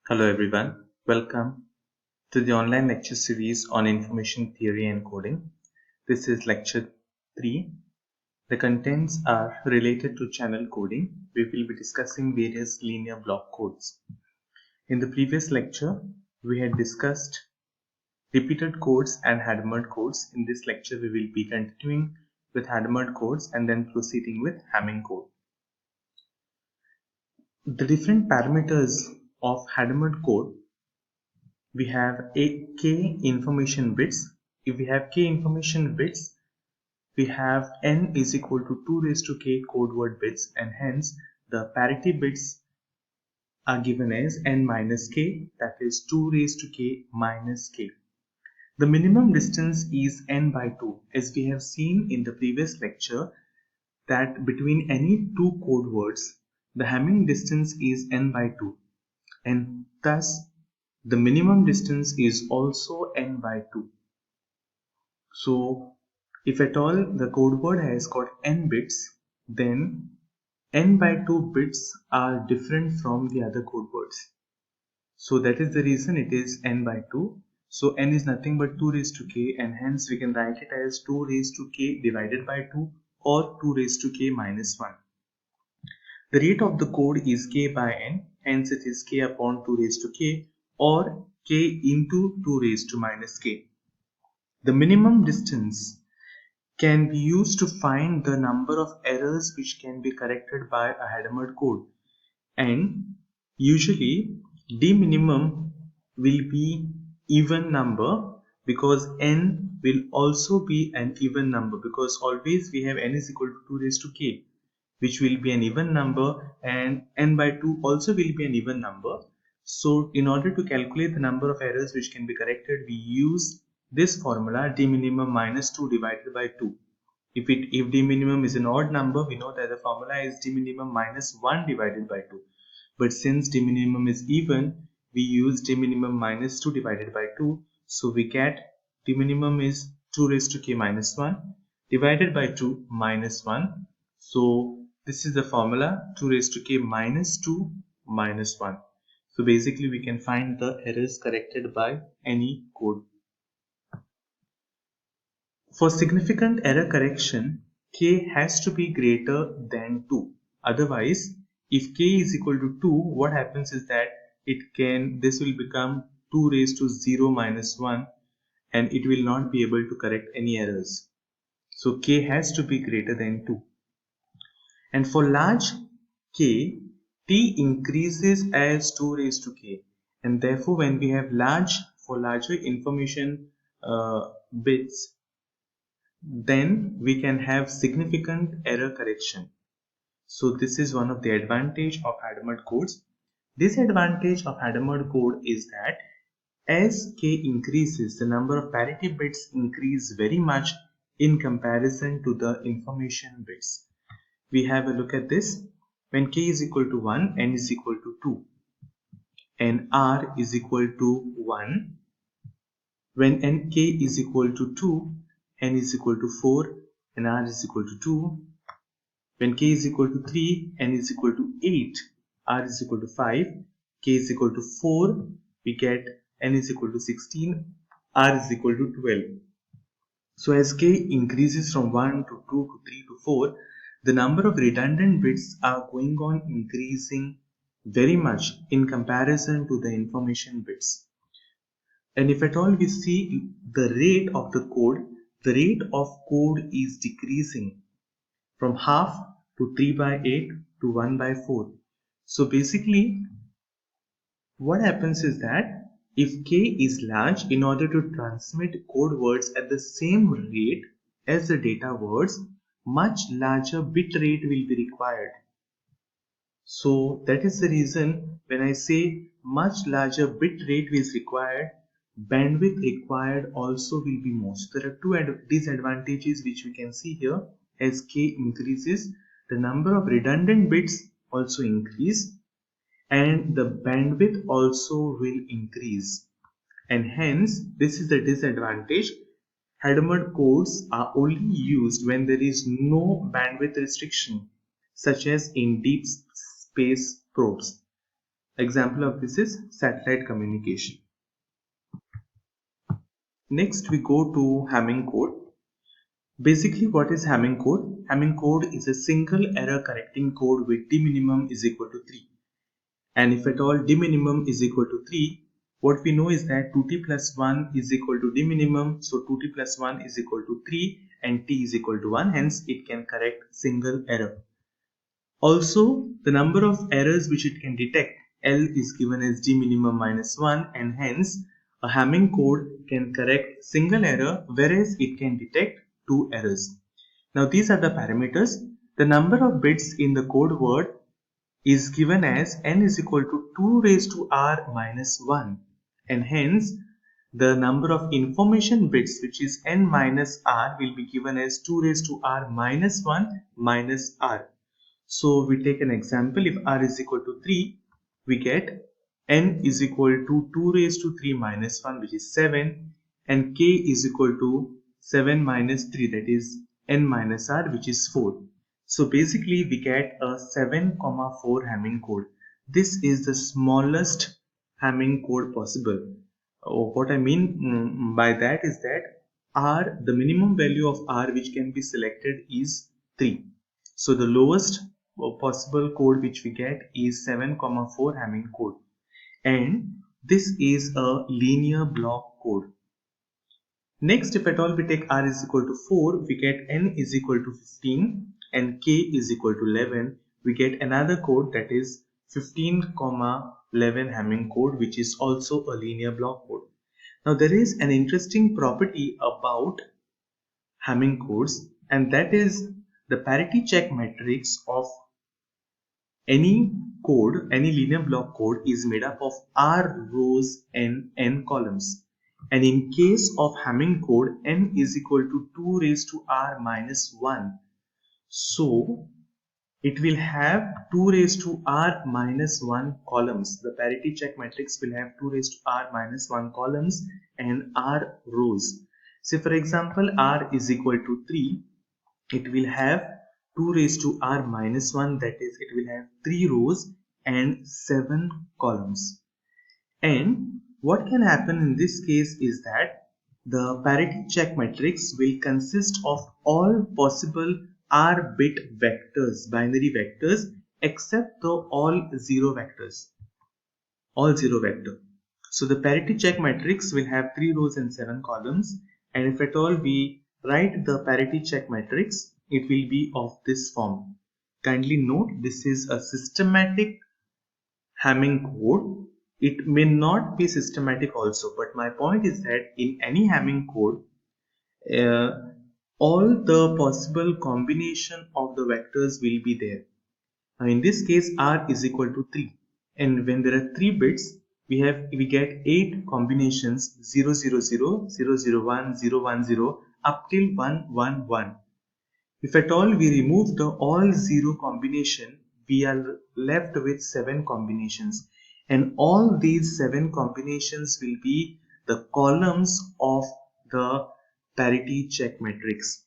Hello everyone, welcome to the online lecture series on information theory and coding. This is lecture 3. The contents are related to channel coding. We will be discussing various linear block codes. In the previous lecture, we had discussed repeated codes and Hadamard codes. In this lecture, we will be continuing with Hadamard codes and then proceeding with Hamming code. The different parameters of Hadamard code, we have k information bits. If we have k information bits, we have n is equal to 2 raised to k code word bits, and hence the parity bits are given as n minus k, that is 2 raised to k minus k. The minimum distance is n by 2, as we have seen in the previous lecture that between any two code words the Hamming distance is n by 2, and thus the minimum distance is also n by 2. So if at all the code word has got n bits, then n by 2 bits are different from the other code words. So that is the reason it is n by 2. So n is nothing but 2 raised to k, and hence we can write it as 2 raised to k divided by 2 or 2 raised to k minus 1. The rate of the code is k by n, hence it is k upon 2 raised to k or k into 2 raised to minus k. The minimum distance can be used to find the number of errors which can be corrected by a Hadamard code, and usually d minimum will be even number because n will also be an even number, because always we have n is equal to 2 raised to k, which will be an even number, and n by 2 also will be an even number. So in order to calculate the number of errors which can be corrected, we use this formula d minimum minus 2 divided by 2. If d minimum is an odd number, we know that the formula is d minimum minus 1 divided by 2. But since d minimum is even, we use d minimum minus 2 divided by 2. So we get d minimum is 2 raised to k minus 1 divided by 2 minus 1. So this is the formula 2 raised to k minus 2 minus 1. So basically we can find the errors corrected by any code. For significant error correction, k has to be greater than 2. Otherwise, if k is equal to 2, what happens is that this will become 2 raised to 0 minus 1, and it will not be able to correct any errors. So k has to be greater than 2. And for large k, t increases as 2 raised to k, and therefore when we have larger information bits, then we can have significant error correction. So this is one of the advantage of Hadamard codes. Disadvantage of Hadamard code is that as k increases, the number of parity bits increase very much in comparison to the information bits. We have a look at this. When k is equal to 1, n is equal to 2, and r is equal to 1. When k is equal to 2, n is equal to 4 and r is equal to 2. When k is equal to 3, n is equal to 8, r is equal to 5, k is equal to 4, we get n is equal to 16, r is equal to 12. So as k increases from 1 to 2 to 3 to 4, the number of redundant bits are going on increasing very much in comparison to the information bits. And if at all we see the rate of the rate of code is decreasing from half to 3 by 8 to 1 by 4. So basically what happens is that if k is large, in order to transmit code words at the same rate as the data words, much larger bit rate will be required. So that is the reason when I say much larger bit rate is required, bandwidth required also will be more. So there are two disadvantages which we can see here. As k increases, the number of redundant bits also increase, and the bandwidth also will increase, and hence this is the disadvantage. Hadamard codes are only used when there is no bandwidth restriction, such as in deep space probes. Example of this is satellite communication. Next we go to Hamming code. Basically, what is Hamming code? Hamming code is a single error correcting code with d minimum is equal to 3. And if at all d minimum is equal to 3, what we know is that 2t plus 1 is equal to d minimum. So 2t plus 1 is equal to 3 and t is equal to 1. Hence, it can correct single error. Also, the number of errors which it can detect, L, is given as d minimum minus 1, and hence a Hamming code can correct single error, whereas it can detect 2 errors. Now these are the parameters. The number of bits in the code word is given as n is equal to 2 raised to r minus 1, and hence the number of information bits, which is n minus r, will be given as 2 raised to r minus 1 minus r. So we take an example. If r is equal to 3, we get n is equal to 2 raised to 3 minus 1, which is 7, and k is equal to 7 minus 3, that is n minus r, which is 4. So basically we get a 7,4 Hamming code. This is the smallest Hamming code possible. What I mean by that is that r, the minimum value of r which can be selected is 3. So the lowest possible code which we get is 7,4 Hamming code, and this is a linear block code. Next, if at all we take r is equal to 4, we get n is equal to 15 and k is equal to 11. We get another code, that is 15,11 Hamming code, which is also a linear block code. Now there is an interesting property about Hamming codes, and that is the parity check matrix of any code, any linear block code, is made up of r rows and n columns. And in case of Hamming code, n is equal to 2 raised to r minus 1. So it will have 2 raised to r minus 1 columns. The parity check matrix will have 2 raised to r minus 1 columns and r rows. Say for example, r is equal to 3. It will have 2 raised to r minus 1, that is it will have 3 rows and 7 columns. And what can happen in this case is that the parity check matrix will consist of all possible r bit vectors, binary vectors, except the all zero vectors, all zero vector. So the parity check matrix will have 3 rows and 7 columns, and if at all we write the parity check matrix, it will be of this form. Kindly note, this is a systematic Hamming code. It may not be systematic also, but my point is that in any Hamming code, uh, all the possible combination of the vectors will be there. Now in this case, r is equal to 3, and when there are 3 bits, we get 8 combinations, 0, 0, 0, 0, 0, 1, 0, 1, 0, up till 1, 1, 1. If at all we remove the all zero combination, we are left with 7 combinations, and all these 7 combinations will be the columns of the parity check matrix.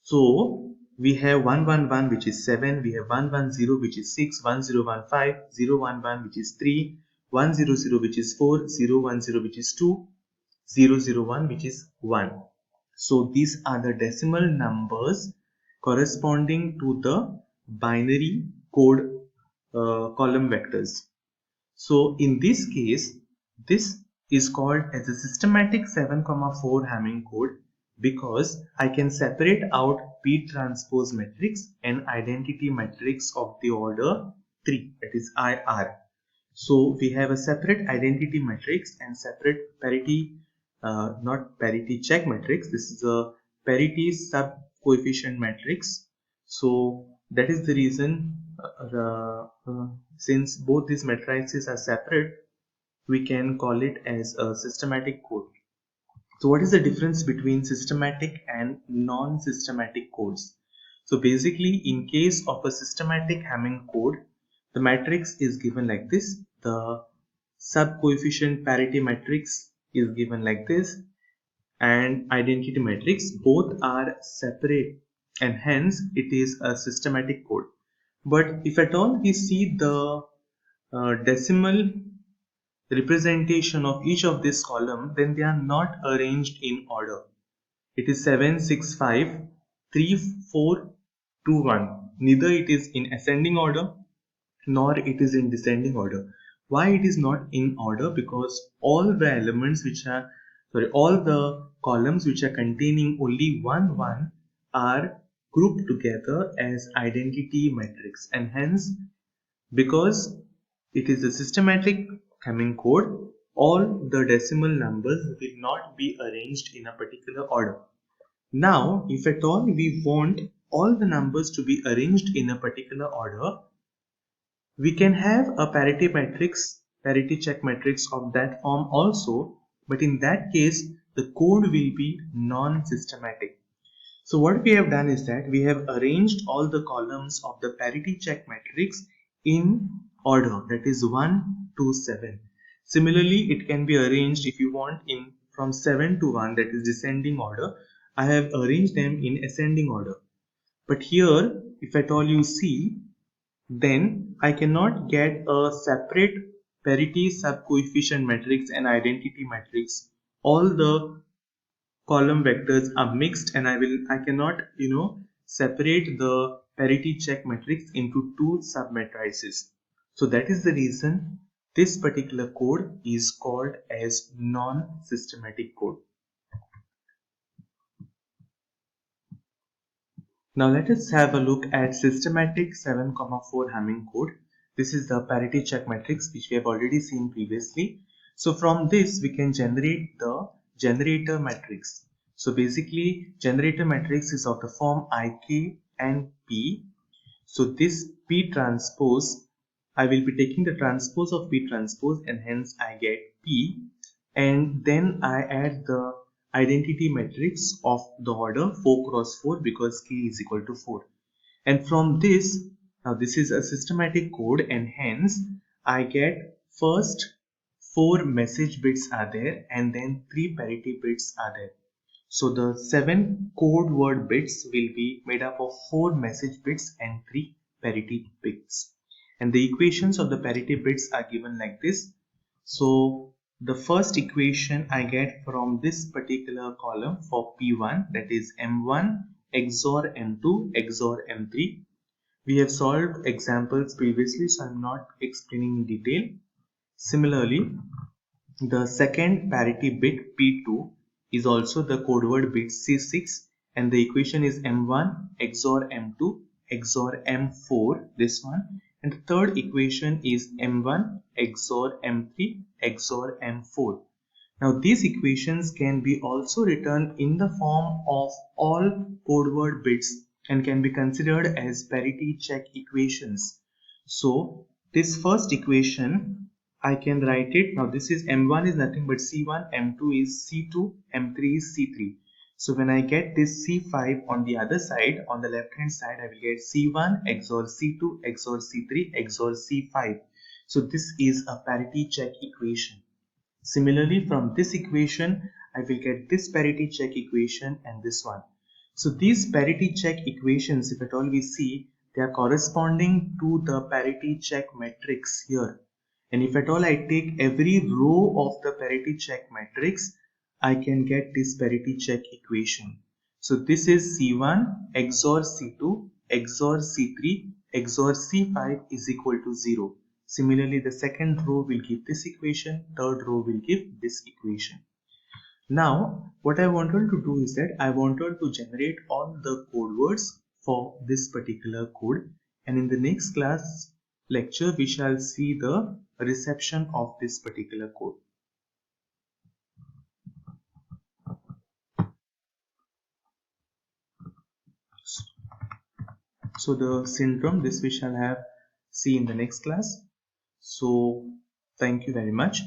So we have 111, which is 7, we have 110, which is 6, 1015, 011, which is 3, 100, which is 4, 010, which is 2, 001, which is 1. So these are the decimal numbers corresponding to the binary code column vectors. So in this case, this is called as a systematic 7,4 Hamming code, because I can separate out P transpose matrix and identity matrix of the order 3, that is IR. So we have a separate identity matrix and separate parity, not parity check matrix. This is a parity sub coefficient matrix. So that is the reason, since both these matrices are separate, we can call it as a systematic code. So what is the difference between systematic and non-systematic codes? So basically, in case of a systematic Hamming code, the matrix is given like this. The sub-coefficient parity matrix is given like this, and identity matrix, both are separate, and hence it is a systematic code. But if at all we see the decimal representation of each of this column, then they are not arranged in order. It is 7, 6, 5, 3, 4, 2, 1. Neither it is in ascending order nor it is in descending order. Why it is not in order? Because all the elements which are, all the columns which are containing only one are grouped together as identity matrix, and hence, because it is a systematic Hamming code, all the decimal numbers will not be arranged in a particular order. Now, if at all we want all the numbers to be arranged in a particular order, we can have a parity matrix, parity check matrix of that form also, but in that case, the code will be non-systematic. So what we have done is that we have arranged all the columns of the parity check matrix in order, that is 1 to 7. Similarly, it can be arranged if you want in from 7 to 1, that is descending order. I have arranged them in ascending order. But here, if at all you see, then I cannot get a separate parity sub-coefficient matrix and identity matrix. All the column vectors are mixed, and I cannot separate the parity check matrix into two sub-matrices. So that is the reason this particular code is called as non-systematic code. Now let us have a look at systematic 7,4 Hamming code. This is the parity check matrix which we have already seen previously. So from this we can generate the generator matrix. So basically generator matrix is of the form IK and P. So this P transpose, I will be taking the transpose of P transpose, and hence I get P, and then I add the identity matrix of the order 4 cross 4 because K is equal to 4. And from this, now this is a systematic code, and hence I get first 4 message bits are there and then 3 parity bits are there. So the 7 code word bits will be made up of 4 message bits and 3 parity bits. And the equations of the parity bits are given like this. So the first equation I get from this particular column for P1, that is M1 XOR M2 XOR M3. We have solved examples previously, so I am not explaining in detail. Similarly, the second parity bit P2 is also the code word bit C6, and the equation is M1 XOR M2 XOR M4, this one, and the third equation is M1 XOR M3 XOR M4. Now these equations can be also written in the form of all code word bits and can be considered as parity check equations. So this first equation I can write it. Now this is M1 is nothing but C1, M2 is C2, M3 is C3. So when I get this C5 on the other side, on the left hand side, I will get C1 XOR C2 XOR C3 XOR C5. So this is a parity check equation. Similarly, from this equation, I will get this parity check equation and this one. So these parity check equations, if at all we see, they are corresponding to the parity check matrix here. And if at all I take every row of the parity check matrix, I can get this parity check equation. So this is C1 XOR C2 XOR C3 XOR C5 is equal to 0. Similarly, the second row will give this equation, third row will give this equation. Now, what I wanted to do is that I wanted to generate all the code words for this particular code, and in the next class lecture we shall see the reception of this particular code. So the syndrome, this we shall have see in the next class. So thank you very much.